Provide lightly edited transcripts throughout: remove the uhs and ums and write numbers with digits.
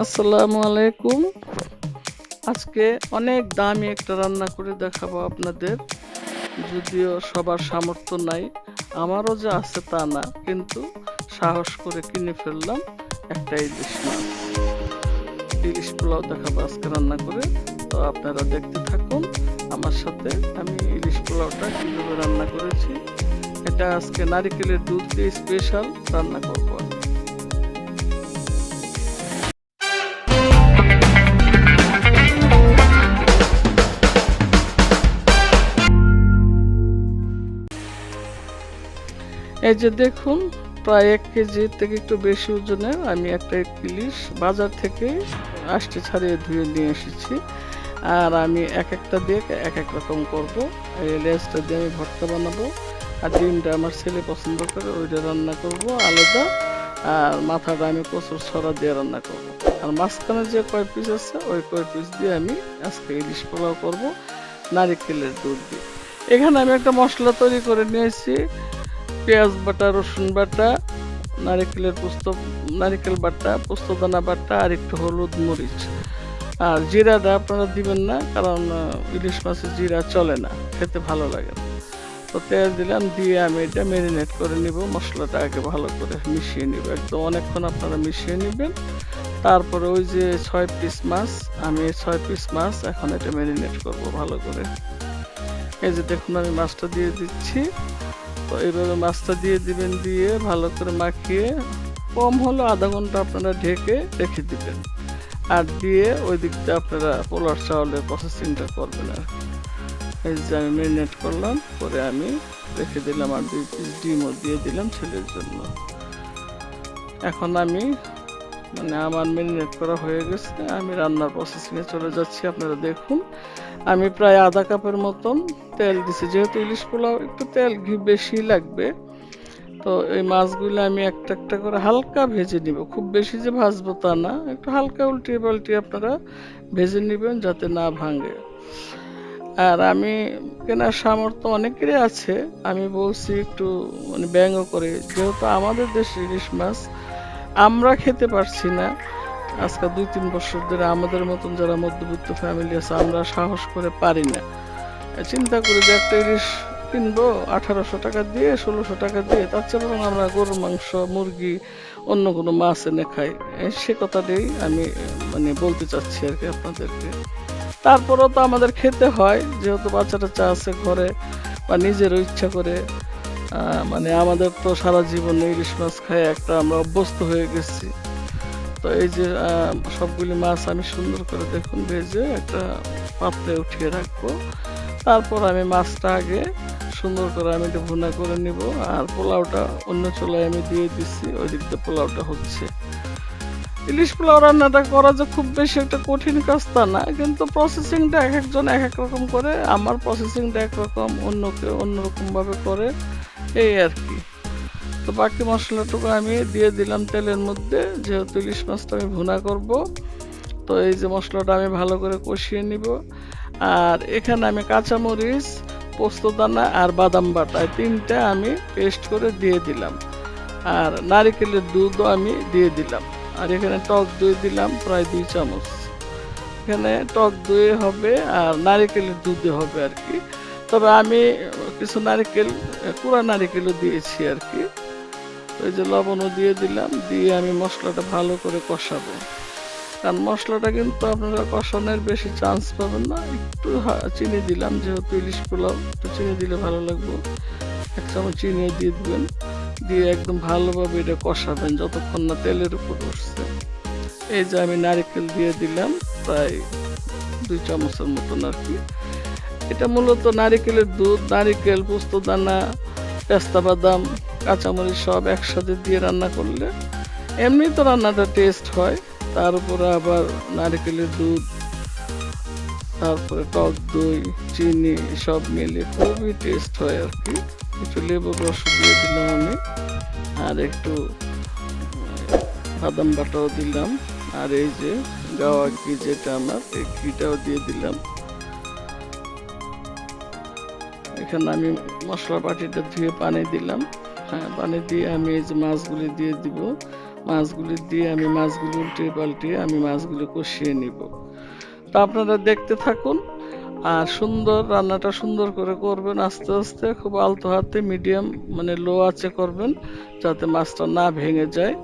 আসসালামু আলাইকুম। আজকে অনেক দামি একটা রান্না করে দেখাবো আপনাদের। যদিও সবার সামর্থ্য নাই, আমারও যে আছে তা না, কিন্তু সাহস করে কিনে ফেললাম একটা ইলিশ মাছ। ইলিশ পোলাও দেখাবো আজকে রান্না করে। তো আপনারা দেখতে থাকুন আমার সাথে আমি ইলিশ পোলাওটা কিভাবে রান্না করেছি। এটা আজকে নারিকেলের দুধ দিয়ে স্পেশাল রান্না করবো আমি। এই যে দেখুন, প্রায় 1 কেজি থেকে একটু বেশি ওজনের আমি একটা ইলিশ বাজার থেকে আষ্টে ছাড়িয়ে ধুয়ে নিয়ে এসেছি। আর আমি এক একটা দিয়ে এক এক রকম করব। এই লেজটা দিয়ে আমি ভর্তা বানাবো, আর ডিমটা আমার ছেলে পছন্দ করে ওইটা রান্না করব আলাদা, আর মাথাটা আমি কচুর ছড়া দিয়ে রান্না করব। আর মাঝখানে যে কয় পিস আছে ওই কয় পিস দিয়ে আমি আজকে ইলিশ পোলাও করব নারিকেলের দুধ দিয়ে। এখানে আমি একটা মশলা তৈরি করে নিয়েছি। পেঁয়াজ বাটা, রসুন বাটা, নারিকেল বাটা, পোস্তদানা বাটা, আর একটু হলুদ, মরিচ। আর জিরাটা আপনারা দিবেন না, কারণ ইলিশ মাছে জিরা চলে না, খেতে ভালো লাগে না। তো তেল দিলাম, দিয়ে আমি এটা ম্যারিনেট করে নিব। মশলাটা আগে ভালো করে মিশিয়ে নিব, একদম অনেকক্ষণ আপনারা মিশিয়ে নেবেন। তারপরে ওই যে 6 পিস মাছ, আমি 6 পিস মাছ এখন এটা ম্যারিনেট করব ভালো করে। এই যে দেখুন, আমি মাছটা দিয়ে দিচ্ছি। তো এইভাবে মাছটা দিয়ে দিবেন, দিয়ে ভালো করে মাখিয়ে কম হলো আধা ঘন্টা আপনারা ঢেকে রেখে দিবেন। আর দিয়ে ওই দিকটা আপনারা পোলার চাউলের প্রসেসিংটা করবেন। আর এই যে আমি ম্যারিনেট করলাম, করে আমি রেখে দিলাম, আর 2 পিস ডিমও দিয়ে দিলাম ছেলের জন্য। এখন আমি আমার ম্যারিনেট করা হয়ে গেছে, আমি রান্নার প্রসেসিংয়ে চলে যাচ্ছি। আপনারা দেখুন, আমি প্রায় আধা কাপের মতন তেল দিছি, যেহেতু ইলিশ পোলাও একটু তেল ঘি বেশি লাগবে। তো এই মাছগুলো আমি একটা একটা করে হালকা ভেজে নিব, খুব বেশি যে ভাজবো তা না, একটু হালকা উল্টিয়ে পাল্টিয়ে আপনারা ভেজে নেবেন যাতে না ভাঙে। আর আমি কেনার সামর্থ্য অনেকেরই আছে, আমি বলছি একটু ব্যঙ্গ করে, যেহেতু আমাদের দেশে ইলিশ মাছ আমরা খেতে পারছি না আজকে 2-3 বছর ধরে, আমাদের মতন যারা মধ্যবিত্ত ফ্যামিলি আছে আমরা সাহস করে পারি না। চিন্তা করি যে একটা ইলিশ কিনবো 1800 টাকা দিয়ে, 1600 টাকা দিয়ে, তার চেয়ে বরং আমরা গরুর মাংস, মুরগি, অন্য কোনো মাছ এনে খাই। সে কথাটাই আমি বলতে চাচ্ছি আর কি আপনাদেরকে। তারপরেও তো আমাদের খেতে হয়, যেহেতু বাচ্চা টাচ্চা আছে ঘরে, বা নিজেরও ইচ্ছা করে। আমাদের তো সারা জীবনে ইলিশ মাছ খাই একটা আমরা অভ্যস্ত হয়ে গেছি। তো এই যে সবগুলি মাছ আমি সুন্দর করে দেখুন ভেজে একটা পাত্রে উঠিয়ে রাখবো। তারপর আমি মাছটা আগে সুন্দর করে আমি একটু ভুনা করে নিব, আর পোলাওটা অন্য চুলায় আমি দিয়ে দিচ্ছি, ওই দিক দিয়ে পোলাওটা হচ্ছে। ইলিশ পোলাও রান্নাটা করা যে খুব বেশি একটা কঠিন কাজ তা না, কিন্তু প্রসেসিংটা এক একজন এক এক রকম করে। আমার প্রসেসিংটা একরকম, অন্য কেউ অন্যরকম ভাবে করে, এই আর কি। তো বাকি মশলাটুকু আমি দিয়ে দিলাম তেলের মধ্যে, যেহেতু ইলিশ মাছটা আমি ভুনা করব। তো এই যে মশলাটা আমি ভালো করে কষিয়ে নিব। আর এখানে আমি কাঁচামরিচ, পোস্তদানা আর বাদাম বাটা, এই তিনটা আমি পেস্ট করে দিয়ে দিলাম। আর নারিকেলের দুধও আমি দিয়ে দিলাম। আর এখানে টক দই দিলাম প্রায় 2 চামচ। এখানে টক দই হবে আর নারিকেলের দুধে হবে আর কি। তবে আমি কিছু নারিকেল, কুড়া নারিকেলও দিয়েছি আর কি। ওই যে লবণও দিয়ে দিলাম, দিয়ে আমি মশলাটা ভালো করে কষাবো। কারণ মশলাটা কিন্তু আপনারা কষানোর বেশি চান্স পাবেন না। একটু চিনি দিলাম, যেহেতু ইলিশ পোলাও একটু চিনি দিলে ভালো লাগবে। 1 চামচ চিনিও দিয়ে দিবেন, দিয়ে একদম ভালোভাবে এটা কষাবেন যতক্ষণ না তেলের উপর উঠছে। এই যে আমি নারিকেল দিয়ে দিলাম প্রায় 2 চামচের মতন আর কি। এটা মূলত নারিকেলের দুধ, নারিকেল, পোস্তদানা, পেস্তা বাদাম, কাঁচামরিচ সব একসাথে দিয়ে রান্না করলে এমনি তো রান্নাটা টেস্ট হয়, তার উপরে আবার নারিকেলের দুধ, তারপরে টক দই, চিনি সব মিলে খুবই টেস্ট হয় আর কি। একটু লেবুর রস দিয়ে দিলাম আমি, আর একটু বাদাম বাটাও দিলাম, আর এই যে গাওয়া ঘি যেটা আমার, এই ঘিটাও দিয়ে দিলাম। এখানে আমি মশলা বাটিটা ধুয়ে পানি দিলাম। হ্যাঁ, পানি দিয়ে আমি এই যে মাছগুলি দিয়ে দিব। মাছগুলি দিয়ে আমি মাছগুলি উল্টিয়ে পাল্টিয়ে আমি মাছগুলি কষিয়ে নিব। তা আপনারা দেখতে থাকুন আর রান্নাটা সুন্দর করে করবেন, আস্তে আস্তে খুব আলতো হাতে মিডিয়াম মানে লো আঁচে করবেন যাতে মাছটা না ভেঙে যায়।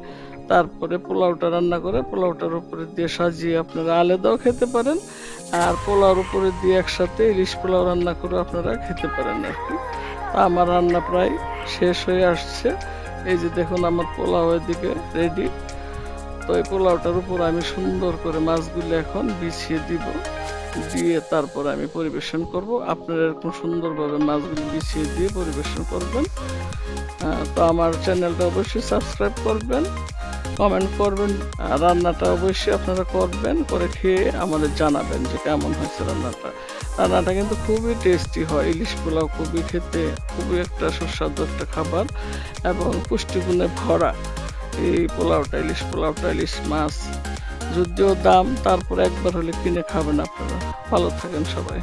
তারপরে পোলাওটা রান্না করে পোলাওটার উপরে দিয়ে সাজিয়ে আপনারা আলাদাও খেতে পারেন, আর পোলাওর উপরে দিয়ে একসাথে ইলিশ পোলাও রান্না করে আপনারা খেতে পারেন আর কি। তা আমার রান্না প্রায় শেষ হয়ে আসছে। এই যে দেখুন আমার পোলাও এদিকে রেডি। তো এই পোলাওটার উপর আমি সুন্দর করে মাছগুলো এখন বিছিয়ে দিব, দিয়ে তারপর আমি পরিবেশন করব। আপনারা এরকম সুন্দরভাবে মাছগুলো বিছিয়ে দিয়ে পরিবেশন করবেন। তো আমার চ্যানেলটা অবশ্যই সাবস্ক্রাইব করবেন, কমেন্ট করবেন, আর রান্নাটা অবশ্যই আপনারা করবেন, করে খেয়ে আমাদের জানাবেন যে কেমন হয়েছে রান্নাটা। রান্নাটা কিন্তু খুবই টেস্টি হয়, ইলিশ পোলাও খুবই খেতে খুবই একটা সুস্বাদু একটা খাবার এবং পুষ্টিগুণে ভরা এই পোলাওটা, ইলিশ পোলাওটা। ইলিশ মাছ যদিও দাম, তারপর একবার হলে কিনে খাবেন আপনারা। ভালো থাকেন সবাই।